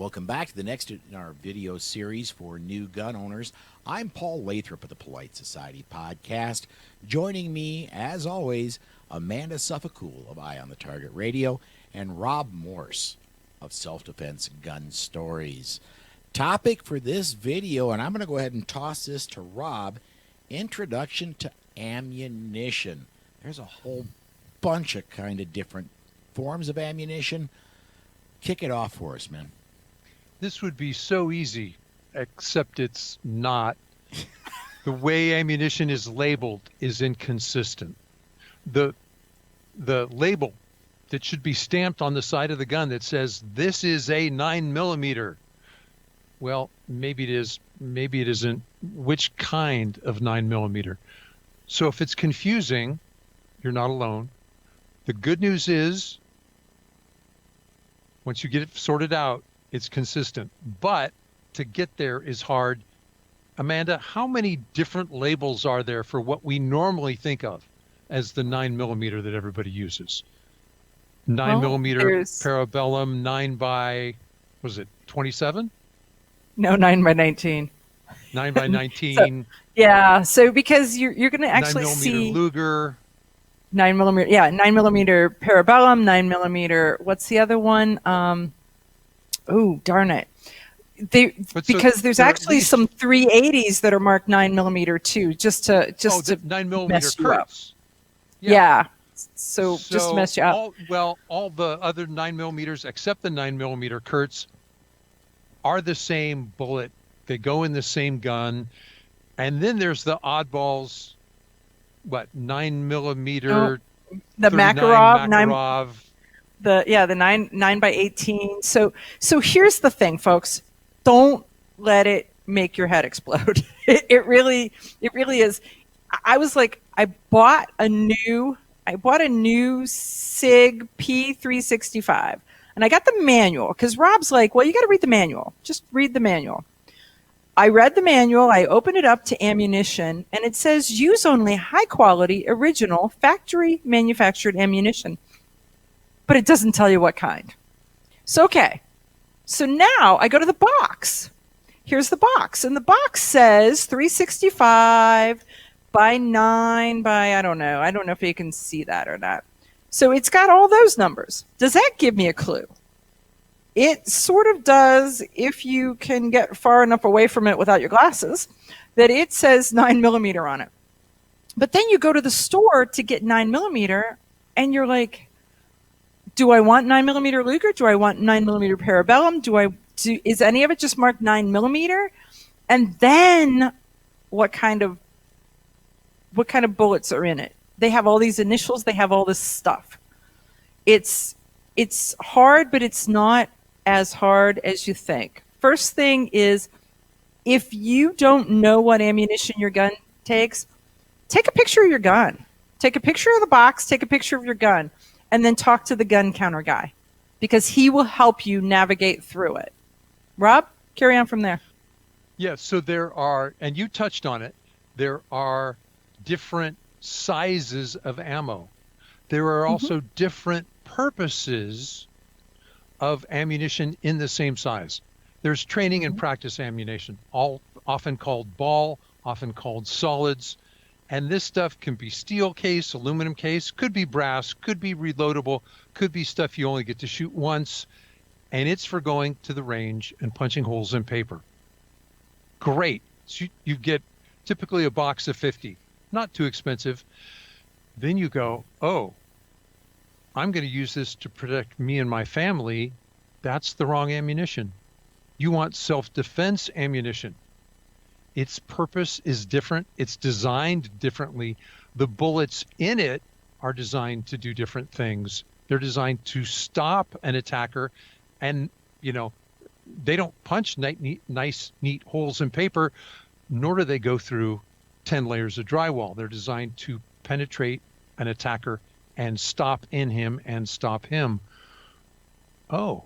Welcome back to the next in our video series for new gun owners. I'm Paul Lathrop of the Polite Society podcast. Joining me, as always, Amanda Suffolcool of Eye on the Target Radio and Rob Morse of Self-Defense Gun Stories. Topic for this video, and I'm going to go ahead and toss this to Rob, introduction to ammunition. There's a whole bunch of kind of different forms of ammunition. Kick it off for us, man. This would be so easy, except it's not. The way ammunition is labeled is inconsistent. The label that should be stamped on the side of the gun that says, this is a 9mm. Well, maybe it is, maybe it isn't. Which kind of 9mm? So if it's confusing, you're not alone. The good news is, once you get it sorted out, it's consistent, but to get there is hard. Amanda, how many different labels are there for what we normally think of as the 9mm that everybody uses? 9mm Parabellum, 9 by, was it 27? No, 9 by 19. 9 by 19. So because you're going to actually 9mm see Luger. 9mm, 9mm Parabellum, 9mm. What's the other one? Oh, darn it. Because there's actually some 380s that are marked 9mm too, just to 9mm mess you up. Yeah. So just to mess you up. All the other 9mm except the 9mm Kurtz are the same bullet. They go in the same gun. And then there's the oddballs, 9mm, the Makarov. The 9 by 18. So here's the thing, folks. Don't let it make your head explode. It really is. I was like, I bought a new SIG P365, and I got the manual because Rob's like, well, you got to read the manual. Just read the manual. I read the manual. I opened it up to ammunition, and it says use only high quality, original, factory manufactured ammunition. But it doesn't tell you what kind. So, okay. So now I go to the box. Here's the box. And the box says 365 by 9 by, I don't know. I don't know if you can see that or not. So it's got all those numbers. Does that give me a clue? It sort of does if you can get far enough away from it without your glasses, that it says 9mm on it. But then you go to the store to get 9mm and you're like, do I want 9mm Luger? Do I want 9mm Parabellum? Is any of it just marked 9mm? And then what kind of bullets are in it? They have all these initials. They have all this stuff. It's hard, but it's not as hard as you think. First thing is, if you don't know what ammunition your gun takes, take a picture of your gun. Take a picture of the box. Take a picture of your gun. And then talk to the gun counter guy, because he will help you navigate through it. Rob, carry on from there. Yeah, so there are, and you touched on it, there are different sizes of ammo. There are also different purposes of ammunition in the same size. There's training and practice ammunition, all often called ball, often called solids. And this stuff can be steel case, aluminum case, could be brass, could be reloadable, could be stuff you only get to shoot once. And it's for going to the range and punching holes in paper. Great. So you get typically a box of 50, not too expensive. Then you go, oh, I'm going to use this to protect me and my family. That's the wrong ammunition. You want self-defense ammunition. Its purpose is different. It's designed differently. The bullets in it are designed to do different things. They're designed to stop an attacker. And, they don't punch nice, neat holes in paper, nor do they go through 10 layers of drywall. They're designed to penetrate an attacker and stop in him and stop him. Oh,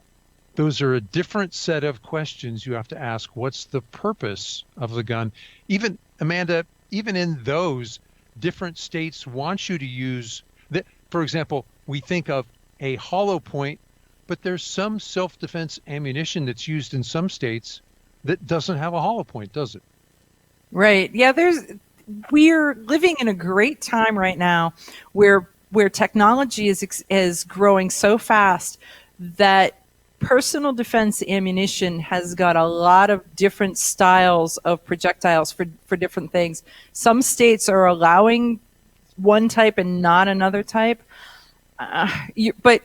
those are a different set of questions you have to ask. What's the purpose of the gun? Even, Amanda, even in those, different states want you to use that. For example, we think of a hollow point But there's some self-defense ammunition that's used in some states that doesn't have a hollow point, does it? Right. Yeah, we're living in a great time right now where technology is growing so fast that personal defense ammunition has got a lot of different styles of projectiles for different things. Some states are allowing one type and not another type. But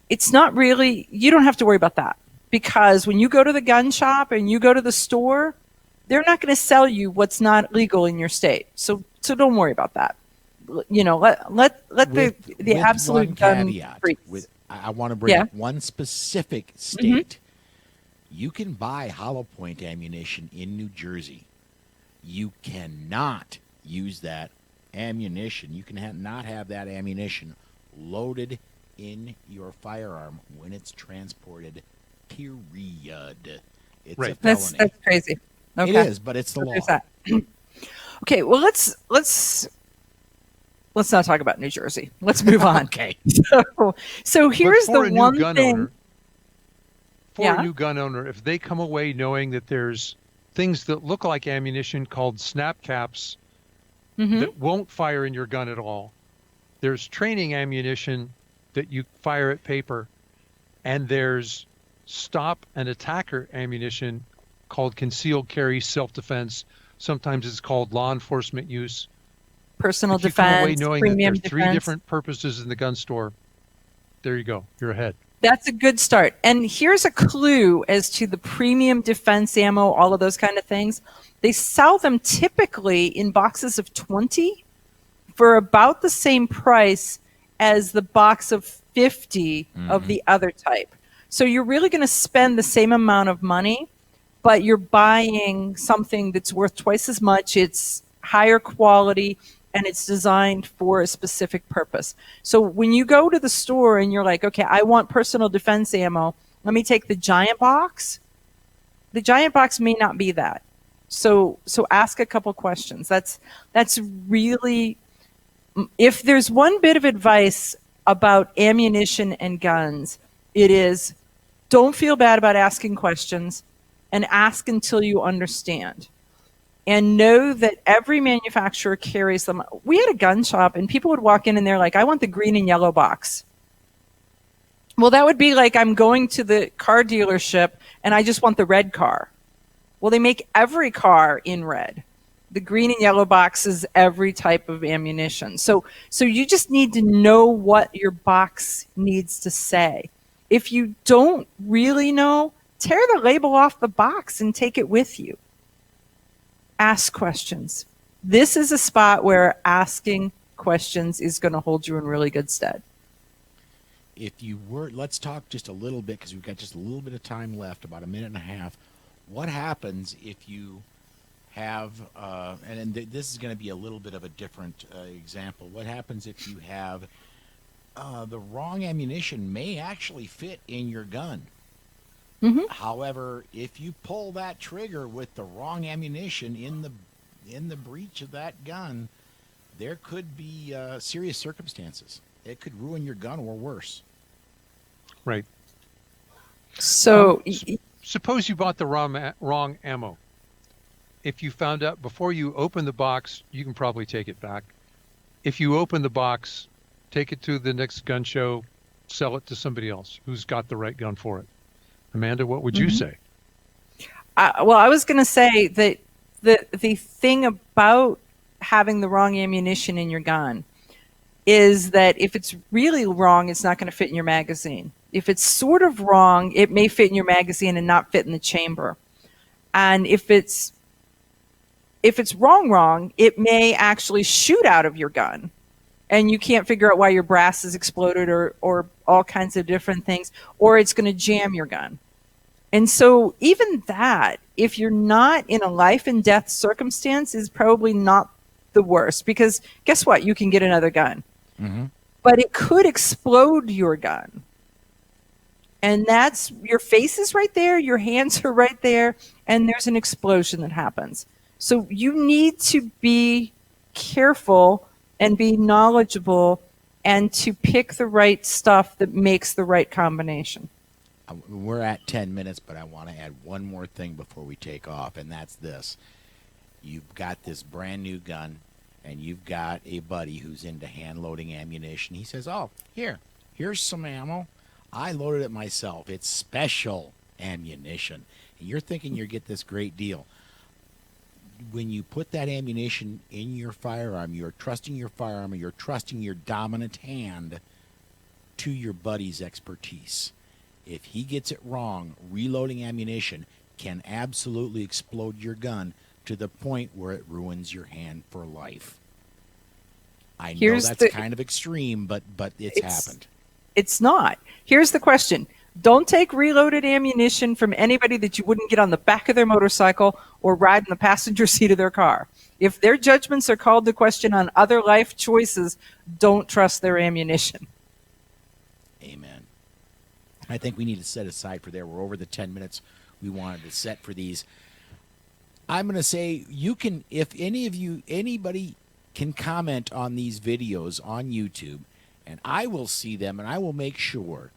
it's not really, you don't have to worry about that, because when you go to the gun shop and you go to the store, they're not going to sell you what's not legal in your state. So don't worry about that. You know, let the absolute one gun caveat. freaks. I want to bring up one specific state. You can buy hollow point ammunition in New Jersey. You cannot use that ammunition. You can not have that ammunition loaded in your firearm when it's transported. Period. It's a felony. That's crazy. Okay. It is, but it's the law. Okay, well let's not talk about New Jersey. Let's move on. Okay. So here's the one thing. For a new gun owner, if they come away knowing that there's things that look like ammunition called snap caps that won't fire in your gun at all, there's training ammunition that you fire at paper, and there's stop and attacker ammunition called concealed carry self-defense. Sometimes it's called law enforcement use. Personal if you come away defense, knowing premium that there are 3 defense. different purposes in the gun store, there you go. You're ahead. That's a good start. And here's a clue as to the premium defense ammo, all of those kind of things. They sell them typically in boxes of 20 for about the same price as the box of 50 of the other type. So you're really going to spend the same amount of money, but you're buying something that's worth twice as much. It's higher quality, and it's designed for a specific purpose. So when you go to the store and you're like, okay, I want personal defense ammo, let me take the giant box. The giant box may not be that. So ask a couple questions. That's really, if there's one bit of advice about ammunition and guns, it is don't feel bad about asking questions, and ask until you understand. And know that every manufacturer carries them. We had a gun shop and people would walk in and they're like, I want the green and yellow box. Well, that would be like I'm going to the car dealership and I just want the red car. Well, they make every car in red. The green and yellow box is every type of ammunition. So you just need to know what your box needs to say. If you don't really know, tear the label off the box and take it with you. Ask questions. This is a spot where asking questions is going to hold you in really good stead. Let's talk just a little bit, because we've got just a little bit of time left, about a minute and a half. What happens if you have, and this is going to be a little bit of a different example. What happens if you have the wrong ammunition may actually fit in your gun? However, if you pull that trigger with the wrong ammunition in the breech of that gun, there could be serious circumstances. It could ruin your gun or worse. Right. So suppose you bought the wrong ammo. If you found out before you open the box, you can probably take it back. If you open the box, take it to the next gun show, sell it to somebody else who's got the right gun for it. Amanda, what would you say? Well, I was going to say that the thing about having the wrong ammunition in your gun is that if it's really wrong, it's not going to fit in your magazine. If it's sort of wrong, it may fit in your magazine and not fit in the chamber. And if it's wrong, it may actually shoot out of your gun. And you can't figure out why your brass is exploded or all kinds of different things, or it's going to jam your gun. And so even that, if you're not in a life and death circumstance, is probably not the worst, because guess what? You can get another gun. But it could explode your gun. And that's, your face is right there, your hands are right there, and there's an explosion that happens. So you need to be careful and be knowledgeable and to pick the right stuff that makes the right combination. We're at 10 minutes, but I want to add one more thing before we take off, and that's this. You've got this brand new gun, and you've got a buddy who's into hand loading ammunition. He says, oh, here's some ammo. I loaded it myself. It's special ammunition. And you're thinking you get this great deal. When you put that ammunition in your firearm, you're trusting your firearm, or you're trusting your dominant hand to your buddy's expertise. If he gets it wrong, reloading ammunition can absolutely explode your gun to the point where it ruins your hand for life. I know that's kind of extreme, but it's happened. It's not. Here's the question. Don't take reloaded ammunition from anybody that you wouldn't get on the back of their motorcycle or ride in the passenger seat of their car. If their judgments are called to question on other life choices, don't trust their ammunition. Amen. I think we need to set aside for there. We're over the 10 minutes we wanted to set for these. I'm going to say you can, if anybody can comment on these videos on YouTube, and I will see them, and I will make sure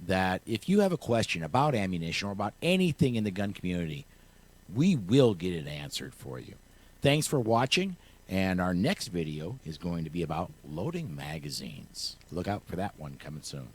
that if you have a question about ammunition or about anything in the gun community, we will get it answered for you. Thanks for watching, and our next video is going to be about loading magazines. Look out for that one coming soon.